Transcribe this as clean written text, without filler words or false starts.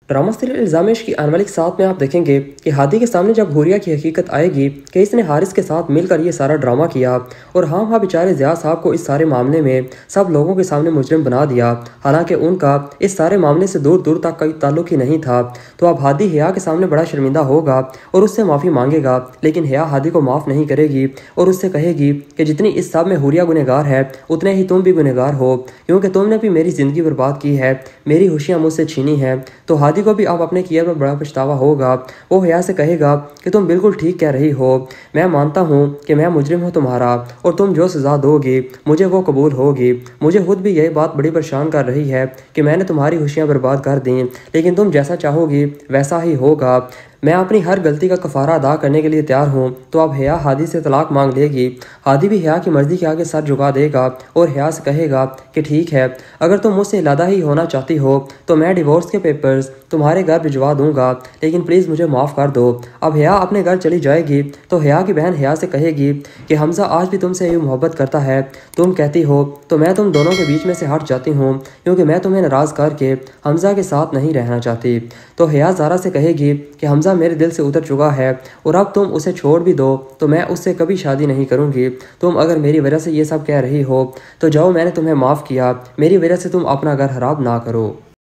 Drama serial इल्जामिश की आने वाली साथ में आप देखेंगे कि हादी के सामने जब हुरिया की हकीकत आएगी कि इसने हारिस के साथ मिलकर ये सारा ड्रामा किया और हाँ बेचारे ज़िया साहब को इस सारे मामले में सब लोगों के सामने मुजरिम बना दिया, हालांकि उनका इस सारे मामले से दूर दूर तक कोई ताल्लुक ही नहीं था। तो अब हादी हिया के सामने बड़ा शर्मिंदा होगा और उससे माफ़ी मांगेगा, लेकिन हिया हादी को माफ़ नहीं करेगी और उससे कहेगी कि जितनी इस सब में हुरिया गुनहगार है उतने ही तुम भी गुनहगार हो, क्योंकि तुमने भी मेरी ज़िंदगी बर्बाद की है, मेरी खुशियाँ मुझसे छीनी है। तो हादी को भी अब अपने किए पर बड़ा पछतावा होगा। वो हिया से कहेगा कि तुम बिल्कुल ठीक कह रही हो, मैं मानता हूँ कि मैं मुजरिम हूँ तुम्हारा और तुम जो सज़ा दोगी मुझे वो कबूल होगी। मुझे खुद भी यही बात बड़ी परेशान कर रही है कि मैंने तुम्हारी खुशियाँ बर्बाद कर दी, लेकिन तुम जैसा चाहोगी वैसा ही होगा। मैं अपनी हर गलती का कफ़ारा अदा करने के लिए तैयार हूँ। तो अब हिया हादी से तलाक मांग लेगी। हादी भी हिया की मर्ज़ी के आगे सर झुका देगा और हिया से कहेगा कि ठीक है, अगर तुम मुझसे अलहदा ही होना चाहती हो तो मैं डिवोर्स के पेपर्स तुम्हारे घर भिजवा दूंगा, लेकिन प्लीज़ मुझे माफ़ कर दो। अब हिया अपने घर चली जाएगी तो हिया की बहन हिया से कहेगी कि हमज़ा आज भी तुमसे ही मोहब्बत करता है, तुम कहती हो तो मैं तुम दोनों के बीच में से हट जाती हूँ, क्योंकि मैं तुम्हें नाराज़ करके हमज़ा के साथ नहीं रहना चाहती। तो हिया ज़ारा से कहेगी कि हमज़ा मेरे दिल से उतर चुका है और अब तुम उसे छोड़ भी दो तो मैं उससे कभी शादी नहीं करूँगी। तुम अगर मेरी वजह से ये सब कह रही हो तो जाओ, मैंने तुम्हें माफ़ किया, मेरी वजह से तुम अपना घर खराब ना करो।